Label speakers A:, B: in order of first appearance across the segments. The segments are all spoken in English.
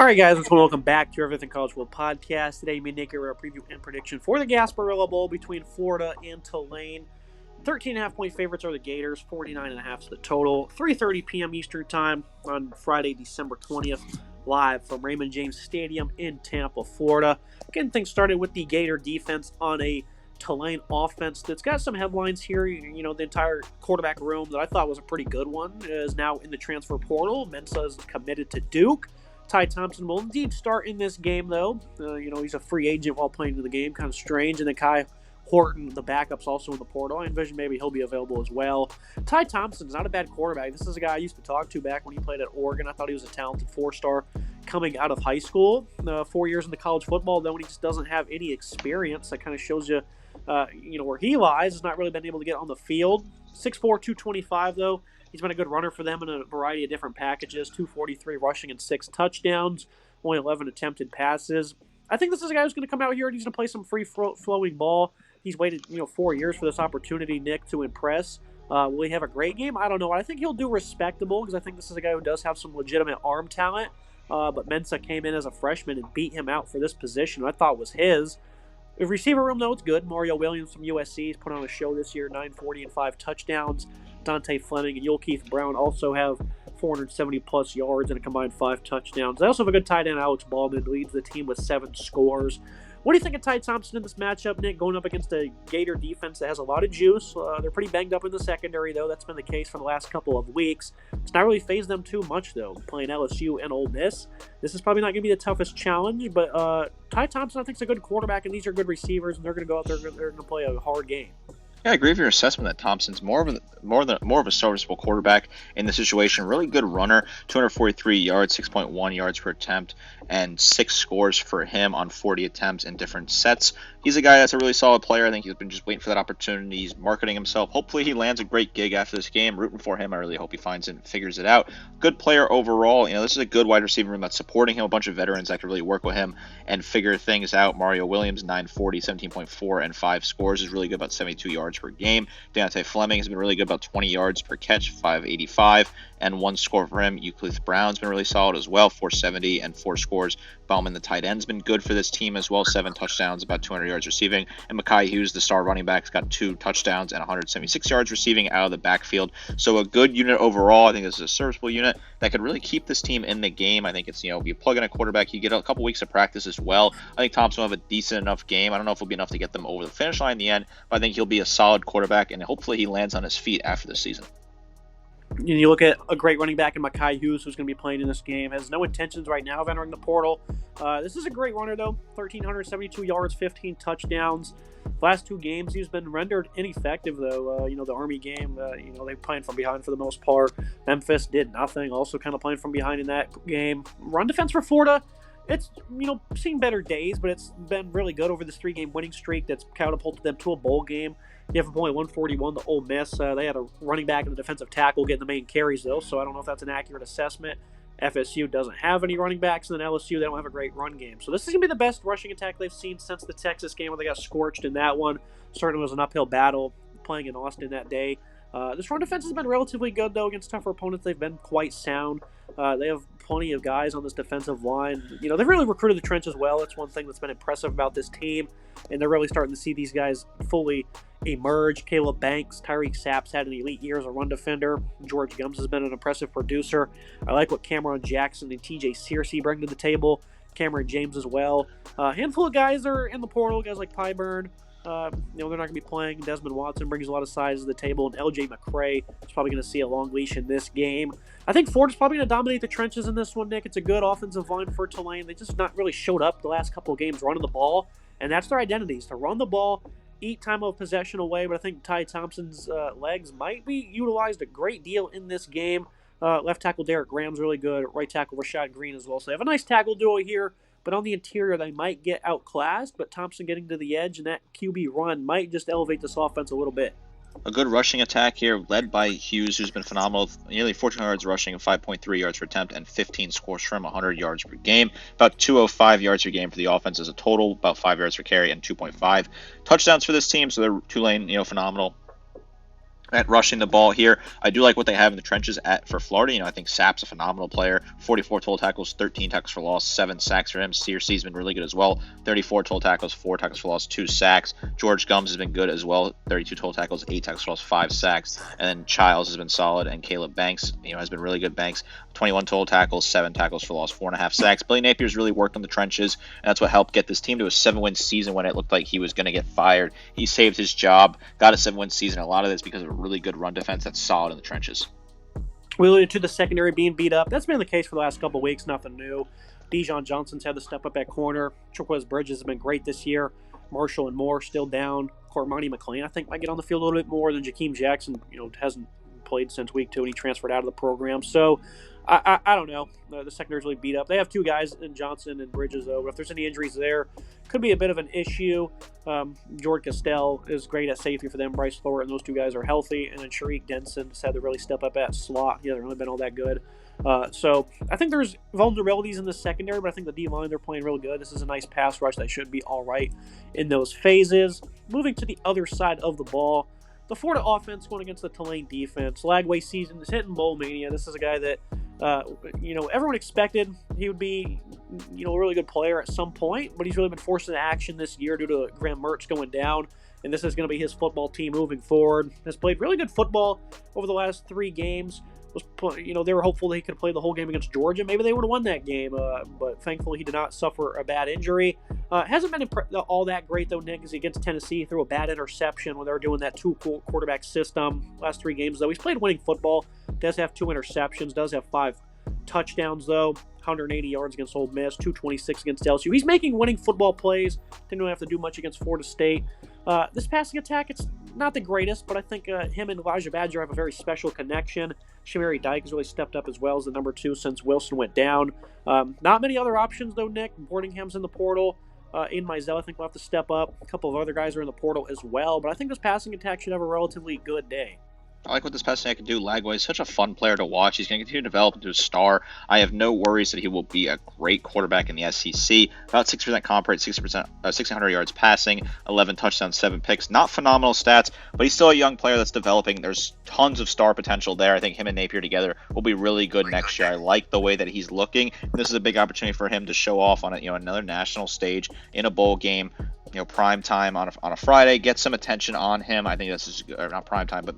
A: All right, guys, let's welcome back to Everything College Football Podcast. Today, me and Nick are a preview and prediction for the Gasparilla Bowl between Florida and Tulane. 13.5-point favorites are the Gators, 49.5 is the total. 3:30 p.m. Eastern Time on Friday, December 20th, live from Raymond James Stadium in Tampa, Florida. Getting things started with the Gator defense on a Tulane offense that's got some headlines here. You know, the entire quarterback room that I thought was a pretty good one is now in the transfer portal. Mensa is committed to Duke. Ty Thompson will indeed start in this game, though. He's a free agent while playing in the game. Kind of strange. And then Kai Horton, the backup's also in the portal. I envision maybe he'll be available as well. Ty Thompson's not a bad quarterback. This is a guy I used to talk to back when he played at Oregon. I thought he was a talented four-star coming out of high school. 4 years in the college football, though, when he just doesn't have any experience. That kind of shows you, where he lies. Has not really been able to get on the field. 6'4", 225, though. He's been a good runner for them in a variety of different packages. 243 rushing and 6 touchdowns. Only 11 attempted passes. I think this is a guy who's going to come out here and he's going to play some free-flowing ball. He's waited 4 years for this opportunity, Nick, to impress. Will he have a great game? I don't know. I think he'll do respectable because I think this is a guy who does have some legitimate arm talent. But Mensa came in as a freshman and beat him out for this position I thought was his. The receiver room, though, it's good. Mario Williams from USC has put on a show this year, 940 and 5 touchdowns. Dante Fleming and Keith Brown also have 470-plus yards and a combined 5 touchdowns. They also have a good tight end, Alex Ballman, leads the team with 7 scores. What do you think of Ty Thompson in this matchup, Nick, going up against a Gator defense that has a lot of juice? They're pretty banged up in the secondary, though. That's been the case for the last couple of weeks. It's not really phased them too much, though, playing LSU and Ole Miss. This is probably not going to be the toughest challenge, but Ty Thompson, I think, is a good quarterback, and these are good receivers, and they're going to go out there and they're going to play a hard game.
B: Yeah, I agree with your assessment that Thompson's more of a serviceable quarterback in the situation. Really good runner, 243 yards, 6.1 yards per attempt, and 6 scores for him on 40 attempts in different sets. He's a guy that's a really solid player. I think he's been just waiting for that opportunity. He's marketing himself. Hopefully he lands a great gig after this game. Rooting for him. I really hope he finds it and figures it out. Good player overall. This is a good wide receiver room that's supporting him. A bunch of veterans that could really work with him and figure things out. Mario Williams, 940, 17.4, and 5 scores is really good, about 72 yards per game. Dante Fleming has been really good, about 20 yards per catch, 585, and 1 score for him. Keith Brown's been really solid as well, 470 and 4 scores. Bauman, the tight end's been good for this team as well, 7 touchdowns, about 200 yards receiving. And Mekhi Hughes, the star running back, has got 2 touchdowns and 176 yards receiving out of the backfield. So a good unit overall. I think this is a serviceable unit that could really keep this team in the game. I think it's, if you plug in a quarterback, you get a couple weeks of practice as well. I think Thompson will have a decent enough game. I don't know if it'll be enough to get them over the finish line in the end, but I think he'll be a solid quarterback, and hopefully he lands on his feet after the season.
A: You look at a great running back in Mekhi Hughes, who's going to be playing in this game, has no intentions right now of entering the portal. This is a great runner, though. 1,372 yards, 15 touchdowns. Last 2 games, he's been rendered ineffective, though. The Army game, they playing from behind for the most part. Memphis did nothing, also kind of playing from behind in that game. Run defense for Florida, it's, seen better days, but it's been really good over this 3-game winning streak that's catapulted them to a bowl game. You have only 141 to Ole Miss. They had a running back and a defensive tackle getting the main carries, though, so I don't know if that's an accurate assessment. FSU doesn't have any running backs, and then LSU, they don't have a great run game. So this is going to be the best rushing attack they've seen since the Texas game where they got scorched in that one. Certainly was an uphill battle playing in Austin that day. This run defense has been relatively good, though, against tougher opponents. They've been quite sound. They have plenty of guys on this defensive line. They've really recruited the trench as well. That's one thing that's been impressive about this team, and they're really starting to see these guys fully emerge. Caleb Banks, Tyreek Sapp's had an elite year as a run defender. George Gums has been an impressive producer. I like what Cameron Jackson and TJ Searcy bring to the table. Cameron James as well. A handful of guys are in the portal, guys like Pyburn. They're not going to be playing. Desmond Watson brings a lot of size to the table, and LJ McCray is probably going to see a long leash in this game. I think Florida's probably going to dominate the trenches in this one, Nick. It's a good offensive line for Tulane. They just not really showed up the last couple of games running the ball, and that's their identity, is to run the ball, eat time of possession away. But I think Ty Thompson's legs might be utilized a great deal in this game. Left tackle Derek Graham's really good. Right tackle Rashad Green as well. So they have a nice tackle duo here. But on the interior, they might get outclassed. But Thompson getting to the edge and that QB run might just elevate this offense a little bit.
B: A good rushing attack here, led by Hughes, who's been phenomenal. Nearly 1,400 yards rushing and 5.3 yards per attempt and 15 scores from 100 yards per game. About 205 yards per game for the offense as a total, about 5 yards per carry and 2.5 touchdowns for this team. So they're Tulane, phenomenal. at rushing the ball here. I do like what they have in the trenches for Florida. I think Sapp's a phenomenal player. 44 total tackles, 13 tackles for loss, 7 sacks for him. CRC's been really good as well. 34 total tackles, 4 tackles for loss, 2 sacks. George Gums has been good as well. 32 total tackles, 8 tackles for loss, 5 sacks. And then Childs has been solid, and Caleb Banks, has been really good. Banks, 21 total tackles, 7 tackles for loss, 4.5 sacks. Billy Napier's really worked on the trenches, and that's what helped get this team to a 7-win season when it looked like he was going to get fired. He saved his job, got a 7-win season. A lot of this because of a really good run defense that's solid in the trenches.
A: We alluded to the secondary being beat up. That's been the case for the last couple of weeks. Nothing new. Dijon Johnson's had to step up at corner. Chiquez Bridges has been great this year. Marshall and Moore still down. Cormani McLean, I think, might get on the field a little bit more than Jakeem Jackson. Hasn't played since week 2 and he transferred out of the program. So I don't know. The secondary's really beat up. They have 2 guys in Johnson and Bridges, though. But if there's any injuries there, could be a bit of an issue. Jordan Castell is great at safety for them. Bryce Thornton, those 2 guys are healthy. And then Sharik Denson has had to really step up at slot. He hasn't really been all that good. So I think there's vulnerabilities in the secondary, but I think the D-line, they're playing real good. This is a nice pass rush that should be all right in those phases. Moving to the other side of the ball, the Florida offense going against the Tulane defense. Lagway season is hitting bowl mania. This is a guy that, everyone expected he would be, a really good player at some point, but he's really been forced into action this year due to Graham Mertz going down, and this is going to be his football team moving forward. Has played really good football over the last 3 games. They were hopeful that he could play the whole game against Georgia. Maybe they would have won that game, but thankfully he did not suffer a bad injury. Hasn't been all that great, though, Nick, as he against Tennessee threw a bad interception when they were doing that 2-quarterback system. Last 3 games, though, he's played winning football. Does have 2 interceptions, does have 5 touchdowns, though. 180 yards against Ole Miss, 226 against LSU. He's making winning football plays. Didn't really have to do much against Florida State. This passing attack, it's not the greatest, but I think him and Elijah Badger have a very special connection. Shamari Dyke has really stepped up as well as the number 2 since Wilson went down. Not many other options, though, Nick. Boardingham's in the portal. Aiden Mizell, I think, will have to step up. A couple of other guys are in the portal as well, but I think this passing attack should have a relatively good day.
B: I like what this passing attack can do. Lagway is such a fun player to watch. He's going to continue to develop into a star. I have no worries that he will be a great quarterback in the SEC. About 60% comp rate, 1,600 yards passing, 11 touchdowns, 7 picks. Not phenomenal stats, but he's still a young player that's developing. There's tons of star potential there. I think him and Napier together will be really good next year. I like the way that he's looking. This is a big opportunity for him to show off on another national stage in a bowl game. Prime time on a Friday, get some attention on him. I think this is not prime time, but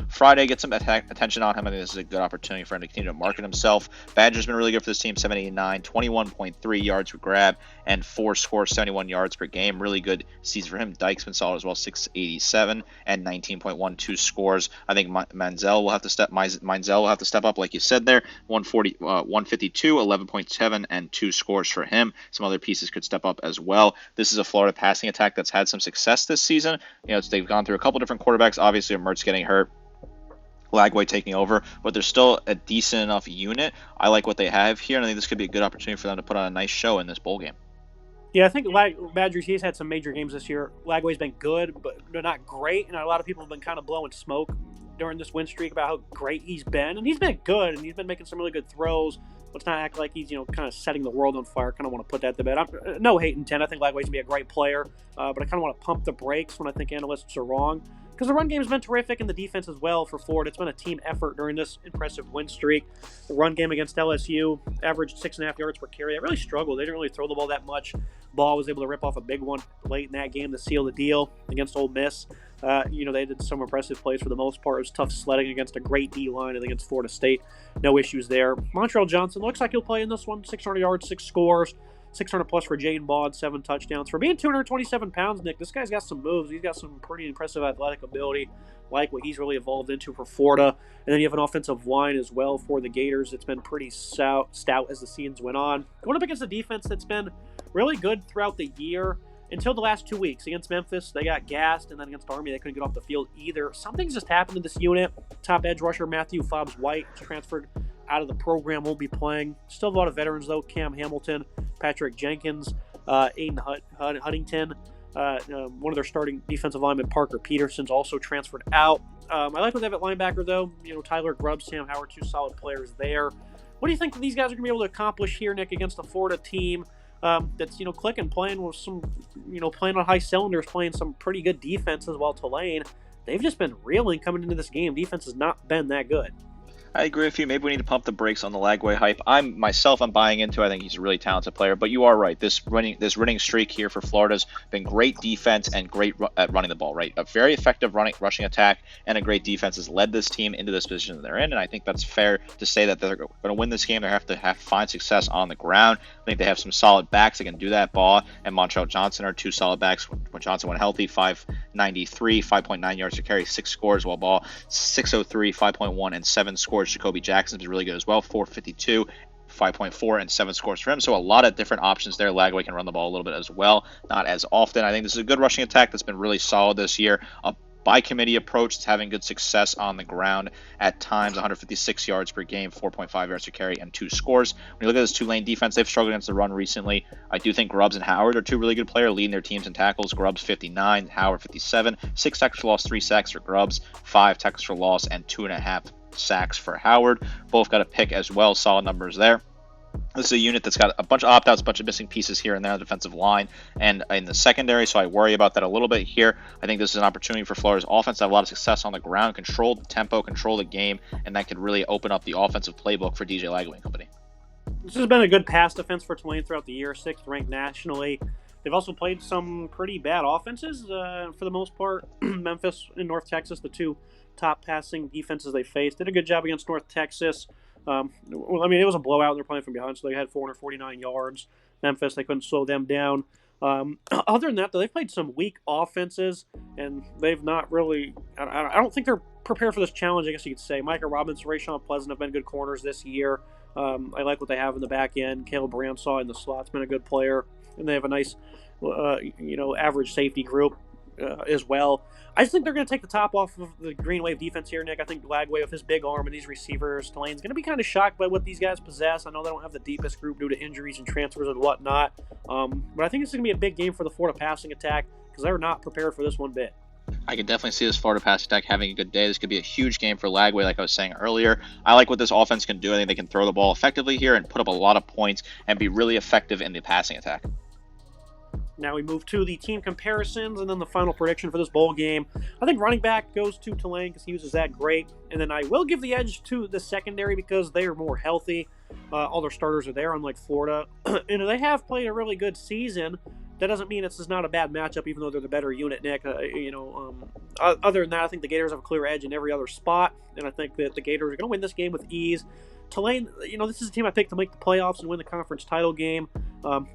B: Friday, get some attention on him. I think this is a good opportunity for him to continue to market himself. Badger's been really good for this team, 789, 21.3 yards per grab, and 4 scores, 71 yards per game. Really good season for him. Dyke's been solid as well, 687 and 19.12 scores. I think Manziel will have to step up, like you said there. 152, 11.7, and 2 scores for him. Some other pieces could step up as well. This is a Florida passing attack that's had some success this season. They've gone through a couple different quarterbacks. Obviously, Mertz getting hurt, Lagway taking over, but they're still a decent enough unit. I like what they have here, and I think this could be a good opportunity for them to put on a nice show in this bowl game.
A: Yeah, I think Badgers, he's had some major games this year. Lagway's been good, but they're not great, and a lot of people have been kind of blowing smoke during this win streak about how great he's been, and he's been good, and he's been making some really good throws. Let's not act like he's, kind of setting the world on fire. Kind of want to put that to bed. No hate intent. I think Lagway's going to be a great player, but I kind of want to pump the brakes when I think analysts are wrong. Because the run game has been terrific and the defense as well for Florida. It's been a team effort during this impressive win streak. The run game against LSU averaged 6.5 yards per carry. They really struggled. They didn't really throw the ball that much. Ball was able to rip off a big one late in that game to seal the deal against Ole Miss. They did some impressive plays for the most part. It was tough sledding against a great D-line and against Florida State. No issues there. Montreal Johnson looks like he'll play in this one. 600 yards, 6 scores. 600 plus for Jaden Bond, 7 touchdowns. For being 227 pounds, Nick, this guy's got some moves. He's got some pretty impressive athletic ability, like what he's really evolved into for Florida. And then you have an offensive line as well for the Gators. It's been pretty stout as the seasons went on. Going up against a defense that's been really good throughout the year until the last 2 weeks. Against Memphis, they got gassed, and then against Army, they couldn't get off the field either. Something's just happened to this unit. Top edge rusher Matthew Fobbs-White transferred out of the program, won't be playing. Still a lot of veterans, though. Cam Hamilton, Patrick Jenkins, Aiden Huntington. One of their starting defensive linemen, Parker Peterson's also transferred out. I like what they have at linebacker, though. Tyler Grubb, Sam Howard, 2 solid players there. What do you think these guys are going to be able to accomplish here, Nick, against the Florida team that's, clicking, playing with some, playing on high cylinders, playing some pretty good defenses, while Tulane they've just been reeling coming into this game. Defense has not been that good.
B: I agree with you. Maybe we need to pump the brakes on the Lagway hype. I'm buying into. I think he's a really talented player. But you are right. This running streak here for Florida's been great defense and great at running the ball. Right, a very effective rushing attack and a great defense has led this team into this position that they're in. And I think that's fair to say that they're going to win this game. They have to find success on the ground. I think they have some solid backs that can do that. Baugh and Montrell Johnson are two solid backs. When Johnson went healthy, 593, 5.9 yards per carry, 6 scores. While Baugh 603, 5.1, and 7 scores. Jacoby Jackson is really good as well, 452, 5.4, and 7 scores for him. So a lot of different options there. Lagway can run the ball a little bit as well, not as often. I think this is a good rushing attack that's been really solid this year. A by committee approach. It's having good success on the ground at times. 156 yards per game, 4.5 yards per carry, and 2 scores. When you look at this Tulane defense, they've struggled against the run recently. I do think Grubbs and Howard are two really good players, leading their teams in tackles. Grubbs 59, Howard 57. 6 tackles for loss, 3 sacks for Grubbs, 5 tackles for loss, and 2.5 sacks for Howard. Both got a pick as well. Solid numbers there. This is a unit that's got a bunch of opt-outs, a bunch of missing pieces here and there on the defensive line and in the secondary, so I worry about that a little bit here. I think this is an opportunity for Florida's offense to have a lot of success on the ground, control the tempo, control the game, and that could really open up the offensive playbook for DJ Lagway and company.
A: This has been a good pass defense for Tulane throughout the year, 6th ranked nationally. They've also played some pretty bad offenses for the most part. Memphis and North Texas, the two top passing defenses they faced, did a good job against North Texas. It was a blowout. They're playing from behind, so they had 449 yards. Memphis, they couldn't slow them down. Other than that, though, they've played some weak offenses, and they've not really – I don't think they're prepared for this challenge, I guess you could say. Micah Robinson, Rayshawn Pleasant have been good corners this year. I like what they have in the back end. Caleb Bransaw in the slot's been a good player, and they have a nice, average safety group as well. I just think they're going to take the top off of the Green Wave defense here, Nick. I think Lagway with his big arm and these receivers, Tulane's going to be kind of shocked by what these guys possess. I know they don't have the deepest group due to injuries and transfers and whatnot, but I think it's going to be a big game for the Florida passing attack because they're not prepared for this one bit.
B: I can definitely see this Florida pass attack having a good day. This could be a huge game for Lagway, like I was saying earlier. I like what this offense can do. I think they can throw the ball effectively here and put up a lot of points and be really effective in the passing attack.
A: Now we move to the team comparisons and then the final prediction for this bowl game. I think running back goes to Tulane because he was that great. And then I will give the edge to the secondary because they are more healthy. All their starters are there, unlike Florida. And they have played a really good season. That doesn't mean it's not a bad matchup, even though they're the better unit, Nick. Other than that, I think the Gators have a clear edge in every other spot. And I think that the Gators are going to win this game with ease. Tulane, this is a team I picked to make the playoffs and win the conference title game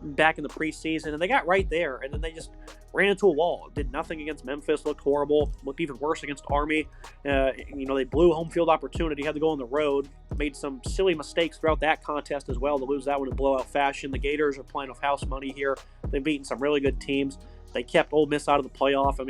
A: back in the preseason, and they got right there, and then they just ran into a wall. Did nothing against Memphis, looked horrible, looked even worse against Army. They blew home field opportunity, had to go on the road, made some silly mistakes throughout that contest as well to lose that one in blowout fashion. The Gators are playing with house money here. They've beaten some really good teams. They kept Ole Miss out of the playoff. I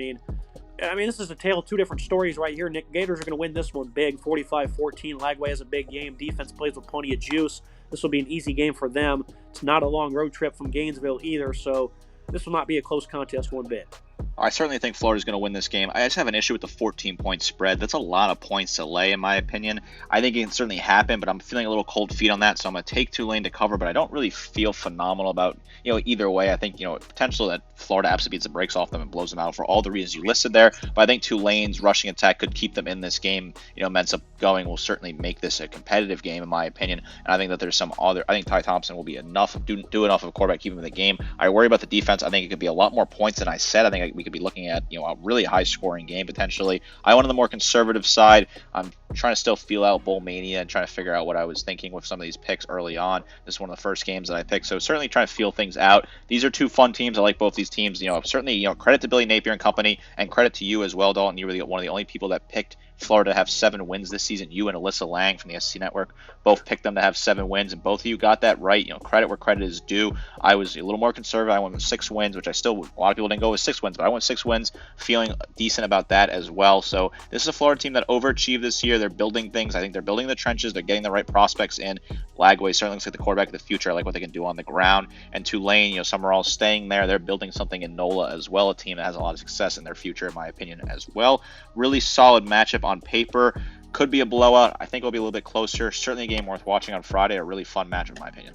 A: mean, this is a tale of two different stories right here. Nick, Gators are going to win this one big, 45-14. Lagway has a big game. Defense plays with plenty of juice. This will be an easy game for them. It's not a long road trip from Gainesville either, so this will not be a close contest one bit.
B: I certainly think Florida's going to win this game. I just have an issue with the 14-point spread. That's a lot of points to lay, in my opinion. I think it can certainly happen, but I'm feeling a little cold feet on that, so I'm going to take Tulane to cover, but I don't really feel phenomenal about, either way. I think, potential that Florida absolutely beats the brakes off them and blows them out for all the reasons you listed there, but I think Tulane's rushing attack could keep them in this game. Mensa going will certainly make this a competitive game, in my opinion, and I think that there's I think Ty Thompson will be do enough of a quarterback, keep him in the game. I worry about the defense. I think it could be a lot more points than I said. I think we could be looking at a really high scoring game potentially. I went on the more conservative side. I'm trying to still feel out bowl mania and trying to figure out what I was thinking with some of these picks early on. This is one of the first games that I picked, so certainly trying to feel things out. These are two fun teams. I like both these teams. Certainly credit to Billy Napier and company, and credit to you as well, Dalton. You were one of the only people that picked Florida to have 7 wins this season. You and Alyssa Lang from the SC Network both picked them to have 7 wins, and both of you got that right. Credit where credit is due. I was a little more conservative. I went with 6 wins, which a lot of people didn't go with 6 wins, but I went 6 wins, feeling decent about that as well. So this is a Florida team that overachieved this year. They're building things. I think they're building the trenches. They're getting the right prospects in. Lagway certainly looks like the quarterback of the future. I like what they can do on the ground. And Tulane, Summerall staying there. They're building something in NOLA as well, a team that has a lot of success in their future, in my opinion, as well. Really solid matchup on paper. Could be a blowout. I think it'll be a little bit closer. Certainly a game worth watching on Friday. A really fun matchup, in my opinion.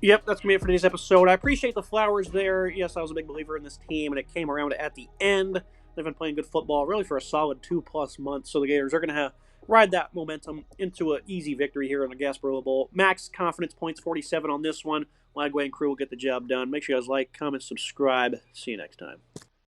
A: Yep, that's going to be it for today's episode. I appreciate the flowers there. Yes, I was a big believer in this team, and it came around at the end. They've been playing good football really for a solid 2+ months. So the Gators are going to ride that momentum into an easy victory here in the Gasparilla Bowl. Max confidence points 47 on this one. Lagway and crew will get the job done. Make sure you guys like, comment, subscribe. See you next time.